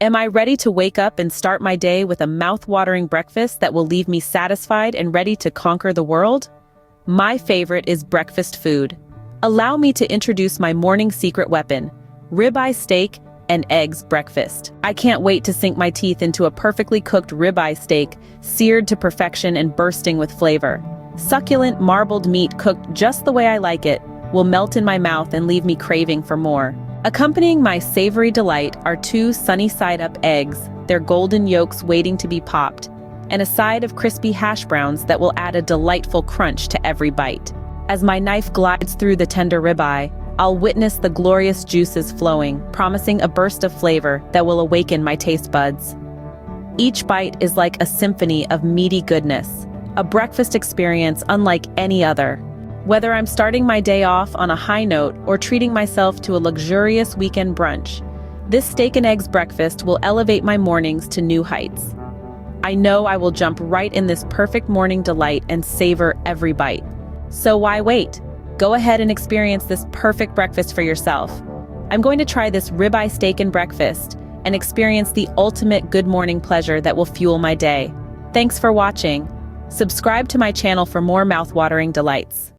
Am I ready to wake up and start my day with a mouth-watering breakfast that will leave me satisfied and ready to conquer the world? My favorite is breakfast food. Allow me to introduce my morning secret weapon, ribeye steak and eggs breakfast. I can't wait to sink my teeth into a perfectly cooked ribeye steak, seared to perfection and bursting with flavor. Succulent, marbled meat cooked just the way I like it will melt in my mouth and leave me craving for more. Accompanying my savory delight are 2 sunny-side-up eggs, their golden yolks waiting to be popped, and a side of crispy hash browns that will add a delightful crunch to every bite. As my knife glides through the tender ribeye, I'll witness the glorious juices flowing, promising a burst of flavor that will awaken my taste buds. Each bite is like a symphony of meaty goodness, a breakfast experience unlike any other. Whether I'm starting my day off on a high note or treating myself to a luxurious weekend brunch, this steak and eggs breakfast will elevate my mornings to new heights. I know I will jump right in this perfect morning delight and savor every bite. So why wait? Go ahead and experience this perfect breakfast for yourself. I'm going to try this ribeye steak and breakfast and experience the ultimate good morning pleasure that will fuel my day. Thanks for watching. Subscribe to my channel for more mouth-watering delights.